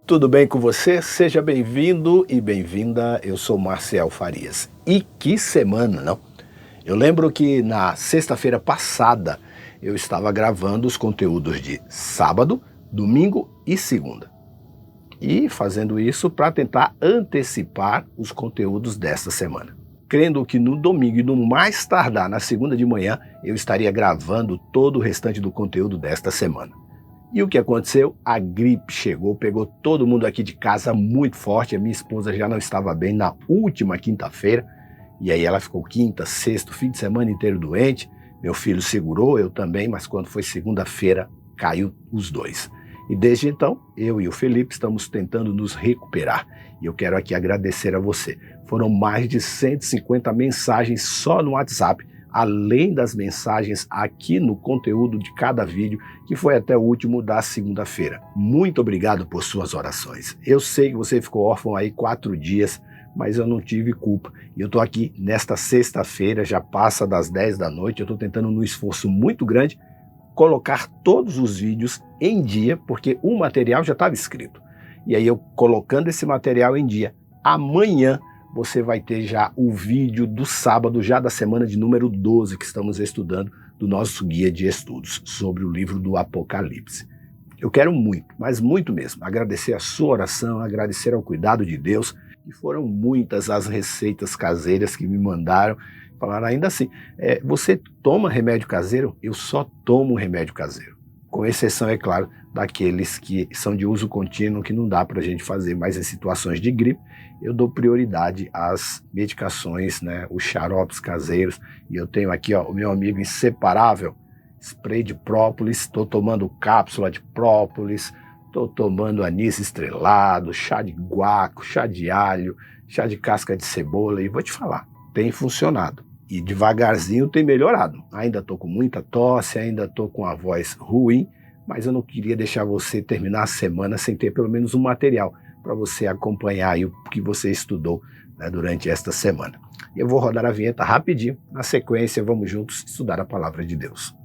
Tudo bem com você? Seja bem-vindo e bem-vinda. Eu sou Marcial Farias. E que semana, não? Eu lembro que na sexta-feira passada eu estava gravando os conteúdos de sábado, domingo e segunda. E fazendo isso para tentar antecipar os conteúdos desta semana. Crendo que no domingo e no mais tardar na segunda de manhã eu estaria gravando todo o restante do conteúdo desta semana. E o que aconteceu? A gripe chegou, pegou todo mundo aqui de casa muito forte. A minha esposa já não estava bem na última quinta-feira. E aí ela ficou quinta, sexta, fim de semana inteiro doente. Meu filho segurou, eu também, mas quando foi segunda-feira, caiu os dois. E desde então, eu e o Felipe estamos tentando nos recuperar. E eu quero aqui agradecer a você. Foram mais de 150 mensagens só no WhatsApp, além das mensagens aqui no conteúdo de cada vídeo, que foi até o último da segunda-feira. Muito obrigado por suas orações. Eu sei que você ficou órfão aí 4 dias, mas eu não tive culpa. E eu estou aqui nesta sexta-feira, já passa das 10 da noite, eu estou tentando, num esforço muito grande, colocar todos os vídeos em dia, porque o material já estava escrito. E aí eu colocando esse material em dia, amanhã você vai ter já o vídeo do sábado, já da semana de número 12, que estamos estudando, do nosso guia de estudos sobre o livro do Apocalipse. Eu quero muito, mas muito mesmo, agradecer a sua oração, agradecer ao cuidado de Deus, e foram muitas as receitas caseiras que me mandaram. Falaram ainda assim, você toma remédio caseiro? Eu só tomo remédio caseiro. Com exceção, é claro, daqueles que são de uso contínuo, que não dá para a gente fazer, mas em situações de gripe, eu dou prioridade às medicações, né, os xaropes caseiros. E eu tenho aqui, ó, o meu amigo inseparável, spray de própolis, estou tomando cápsula de própolis, estou tomando anis estrelado, chá de guaco, chá de alho, chá de casca de cebola, e vou te falar, tem funcionado. E devagarzinho tem melhorado. Ainda estou com muita tosse, ainda estou com a voz ruim, mas eu não queria deixar você terminar a semana sem ter pelo menos um material para você acompanhar aí o que você estudou, né, durante esta semana. Eu vou rodar a vinheta rapidinho, na sequência vamos juntos estudar a palavra de Deus.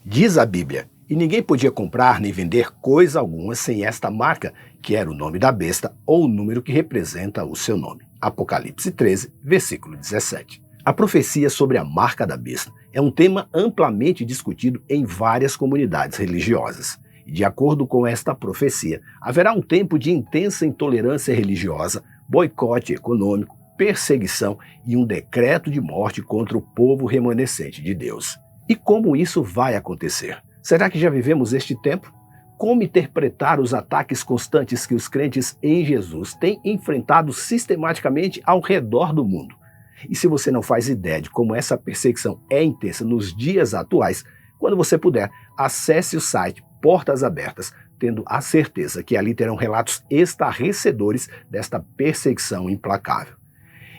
Diz a Bíblia, e ninguém podia comprar nem vender coisa alguma sem esta marca, que era o nome da besta ou o número que representa o seu nome. Apocalipse 13, versículo 17. A profecia sobre a marca da besta é um tema amplamente discutido em várias comunidades religiosas. E de acordo com esta profecia, haverá um tempo de intensa intolerância religiosa, boicote econômico, perseguição e um decreto de morte contra o povo remanescente de Deus. E como isso vai acontecer? Será que já vivemos este tempo? Como interpretar os ataques constantes que os crentes em Jesus têm enfrentado sistematicamente ao redor do mundo? E se você não faz ideia de como essa perseguição é intensa nos dias atuais, quando você puder, acesse o site Portas Abertas, tendo a certeza que ali terão relatos estarrecedores desta perseguição implacável.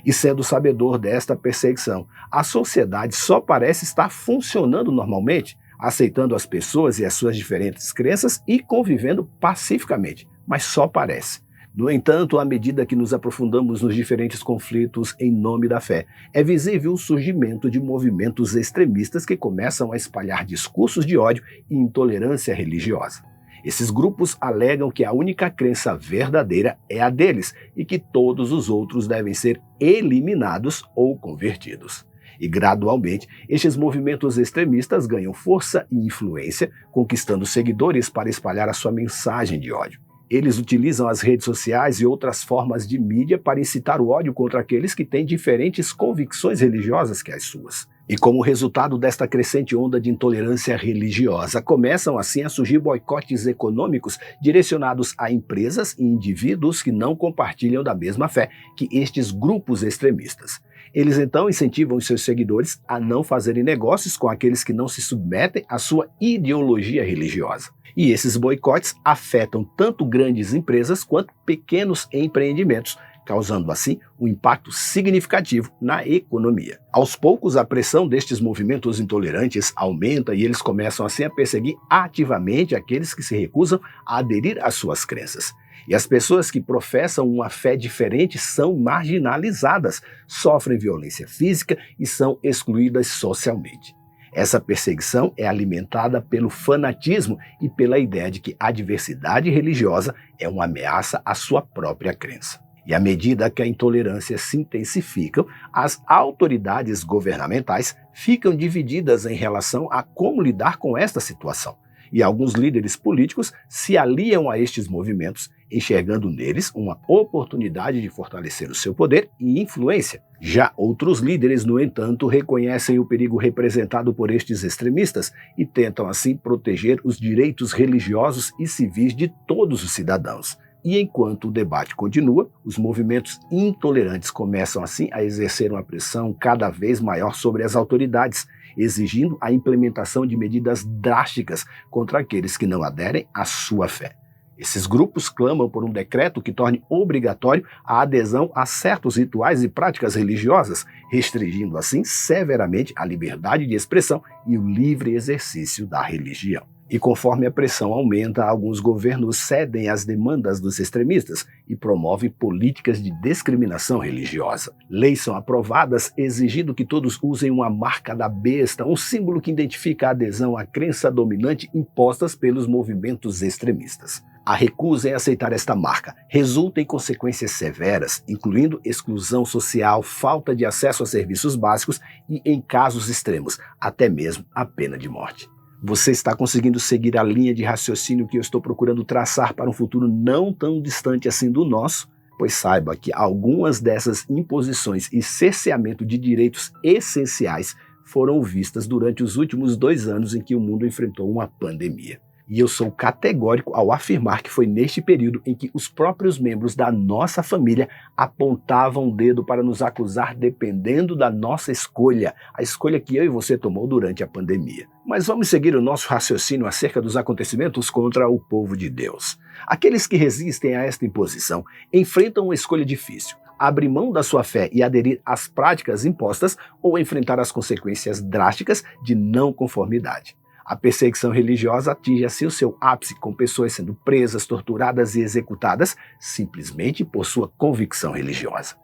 E sendo sabedor desta perseguição, a sociedade só parece estar funcionando normalmente, aceitando as pessoas e as suas diferentes crenças e convivendo pacificamente, mas só parece. No entanto, à medida que nos aprofundamos nos diferentes conflitos em nome da fé, é visível o surgimento de movimentos extremistas que começam a espalhar discursos de ódio e intolerância religiosa. Esses grupos alegam que a única crença verdadeira é a deles e que todos os outros devem ser eliminados ou convertidos. E gradualmente, estes movimentos extremistas ganham força e influência, conquistando seguidores para espalhar a sua mensagem de ódio. Eles utilizam as redes sociais e outras formas de mídia para incitar o ódio contra aqueles que têm diferentes convicções religiosas que as suas. E como resultado desta crescente onda de intolerância religiosa, começam assim a surgir boicotes econômicos direcionados a empresas e indivíduos que não compartilham da mesma fé que estes grupos extremistas. Eles então incentivam os seus seguidores a não fazerem negócios com aqueles que não se submetem à sua ideologia religiosa. E esses boicotes afetam tanto grandes empresas quanto pequenos empreendimentos, causando assim um impacto significativo na economia. Aos poucos, a pressão destes movimentos intolerantes aumenta e eles começam assim a perseguir ativamente aqueles que se recusam a aderir às suas crenças. E as pessoas que professam uma fé diferente são marginalizadas, sofrem violência física e são excluídas socialmente. Essa perseguição é alimentada pelo fanatismo e pela ideia de que a diversidade religiosa é uma ameaça à sua própria crença. E à medida que a intolerância se intensifica, as autoridades governamentais ficam divididas em relação a como lidar com esta situação. E alguns líderes políticos se aliam a estes movimentos, enxergando neles uma oportunidade de fortalecer o seu poder e influência. Já outros líderes, no entanto, reconhecem o perigo representado por estes extremistas e tentam assim proteger os direitos religiosos e civis de todos os cidadãos. E enquanto o debate continua, os movimentos intolerantes começam assim a exercer uma pressão cada vez maior sobre as autoridades, exigindo a implementação de medidas drásticas contra aqueles que não aderem à sua fé. Esses grupos clamam por um decreto que torne obrigatório a adesão a certos rituais e práticas religiosas, restringindo assim severamente a liberdade de expressão e o livre exercício da religião. E conforme a pressão aumenta, alguns governos cedem às demandas dos extremistas e promovem políticas de discriminação religiosa. Leis são aprovadas exigindo que todos usem uma marca da besta, um símbolo que identifica a adesão à crença dominante impostas pelos movimentos extremistas. A recusa em aceitar esta marca resulta em consequências severas, incluindo exclusão social, falta de acesso a serviços básicos e, em casos extremos, até mesmo a pena de morte. Você está conseguindo seguir a linha de raciocínio que eu estou procurando traçar para um futuro não tão distante assim do nosso? Pois saiba que algumas dessas imposições e cerceamento de direitos essenciais foram vistas durante os últimos 2 anos em que o mundo enfrentou uma pandemia. E eu sou categórico ao afirmar que foi neste período em que os próprios membros da nossa família apontavam o dedo para nos acusar dependendo da nossa escolha, a escolha que eu e você tomou durante a pandemia. Mas vamos seguir o nosso raciocínio acerca dos acontecimentos contra o povo de Deus. Aqueles que resistem a esta imposição enfrentam uma escolha difícil: abrir mão da sua fé e aderir às práticas impostas ou enfrentar as consequências drásticas de não conformidade. A perseguição religiosa atinge assim o seu ápice, com pessoas sendo presas, torturadas e executadas simplesmente por sua convicção religiosa.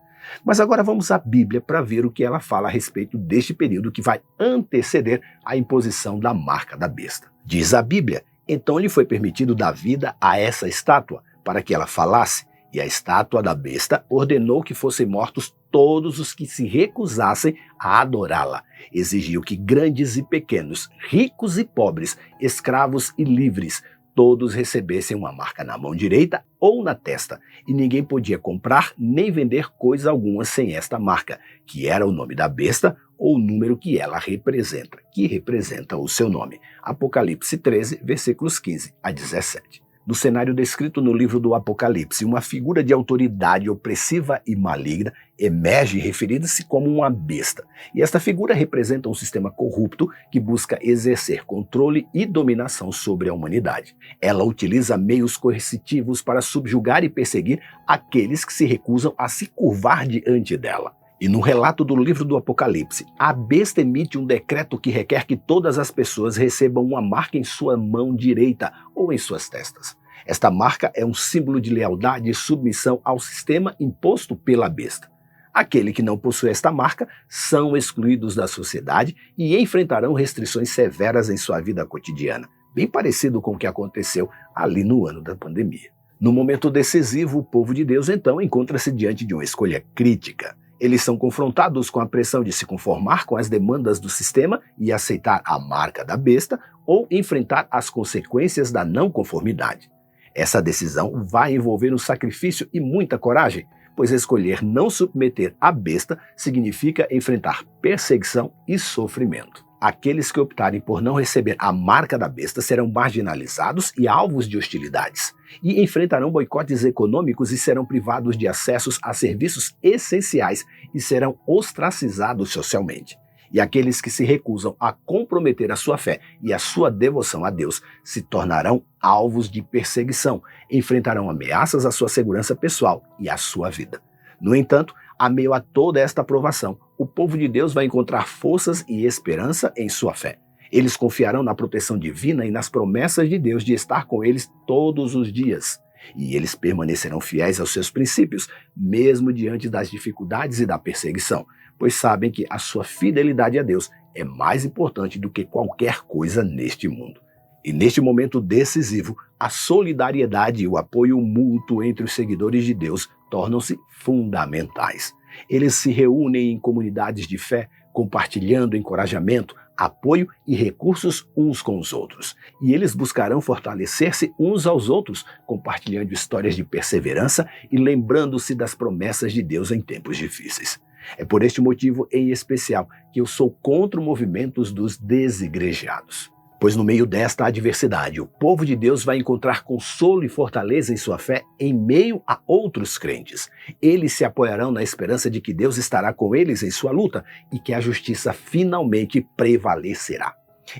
Mas agora vamos à Bíblia para ver o que ela fala a respeito deste período que vai anteceder a imposição da marca da besta. Diz a Bíblia: então lhe foi permitido dar vida a essa estátua, para que ela falasse, e a estátua da besta ordenou que fossem mortos todos os que se recusassem a adorá-la. Exigiu que grandes e pequenos, ricos e pobres, escravos e livres, todos recebessem uma marca na mão direita ou na testa, e ninguém podia comprar nem vender coisa alguma sem esta marca, que era o nome da besta ou o número que ela representa, que representa o seu nome. Apocalipse 13, versículos 15 a 17. No cenário descrito no livro do Apocalipse, uma figura de autoridade opressiva e maligna emerge referida-se como uma besta. E esta figura representa um sistema corrupto que busca exercer controle e dominação sobre a humanidade. Ela utiliza meios coercitivos para subjugar e perseguir aqueles que se recusam a se curvar diante dela. E no relato do livro do Apocalipse, a besta emite um decreto que requer que todas as pessoas recebam uma marca em sua mão direita ou em suas testas. Esta marca é um símbolo de lealdade e submissão ao sistema imposto pela besta. Aqueles que não possuem esta marca são excluídos da sociedade e enfrentarão restrições severas em sua vida cotidiana, bem parecido com o que aconteceu ali no ano da pandemia. No momento decisivo, o povo de Deus então encontra-se diante de uma escolha crítica. Eles são confrontados com a pressão de se conformar com as demandas do sistema e aceitar a marca da besta ou enfrentar as consequências da não conformidade. Essa decisão vai envolver um sacrifício e muita coragem, pois escolher não submeter a besta significa enfrentar perseguição e sofrimento. Aqueles que optarem por não receber a marca da besta serão marginalizados e alvos de hostilidades, e enfrentarão boicotes econômicos e serão privados de acessos a serviços essenciais e serão ostracizados socialmente. E aqueles que se recusam a comprometer a sua fé e a sua devoção a Deus se tornarão alvos de perseguição, enfrentarão ameaças à sua segurança pessoal e à sua vida. No entanto, a meio a toda esta provação, o povo de Deus vai encontrar forças e esperança em sua fé. Eles confiarão na proteção divina e nas promessas de Deus de estar com eles todos os dias. E eles permanecerão fiéis aos seus princípios, mesmo diante das dificuldades e da perseguição, pois sabem que a sua fidelidade a Deus é mais importante do que qualquer coisa neste mundo. E neste momento decisivo, a solidariedade e o apoio mútuo entre os seguidores de Deus tornam-se fundamentais. Eles se reúnem em comunidades de fé, compartilhando encorajamento, apoio e recursos uns com os outros. E eles buscarão fortalecer-se uns aos outros, compartilhando histórias de perseverança e lembrando-se das promessas de Deus em tempos difíceis. É por este motivo, em especial, que eu sou contra o movimento dos desigrejados. Pois no meio desta adversidade, o povo de Deus vai encontrar consolo e fortaleza em sua fé em meio a outros crentes. Eles se apoiarão na esperança de que Deus estará com eles em sua luta e que a justiça finalmente prevalecerá.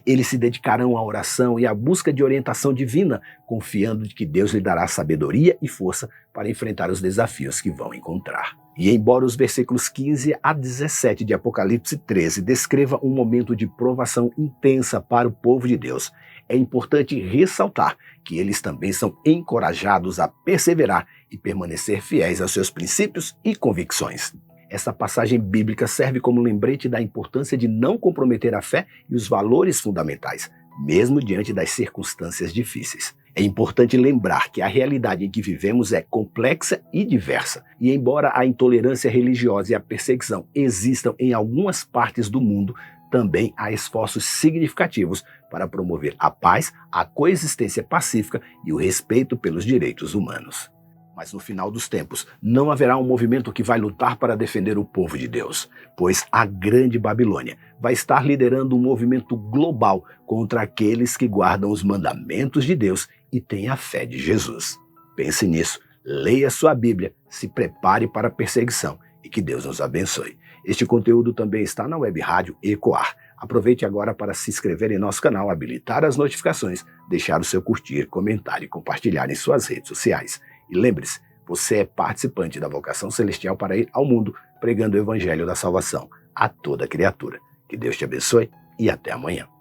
Eles se dedicarão à oração e à busca de orientação divina, confiando de que Deus lhe dará sabedoria e força para enfrentar os desafios que vão encontrar. E embora os versículos 15 a 17 de Apocalipse 13 descreva um momento de provação intensa para o povo de Deus, é importante ressaltar que eles também são encorajados a perseverar e permanecer fiéis aos seus princípios e convicções. Essa passagem bíblica serve como lembrete da importância de não comprometer a fé e os valores fundamentais, mesmo diante das circunstâncias difíceis. É importante lembrar que a realidade em que vivemos é complexa e diversa, e embora a intolerância religiosa e a perseguição existam em algumas partes do mundo, também há esforços significativos para promover a paz, a coexistência pacífica e o respeito pelos direitos humanos. Mas no final dos tempos, não haverá um movimento que vai lutar para defender o povo de Deus, pois a Grande Babilônia vai estar liderando um movimento global contra aqueles que guardam os mandamentos de Deus e têm a fé de Jesus. Pense nisso, leia sua Bíblia, se prepare para a perseguição e que Deus nos abençoe. Este conteúdo também está na web rádio Ecoar. Aproveite agora para se inscrever em nosso canal, habilitar as notificações, deixar o seu curtir, comentário e compartilhar em suas redes sociais. E lembre-se, você é participante da vocação celestial para ir ao mundo pregando o evangelho da salvação a toda criatura. Que Deus te abençoe e até amanhã.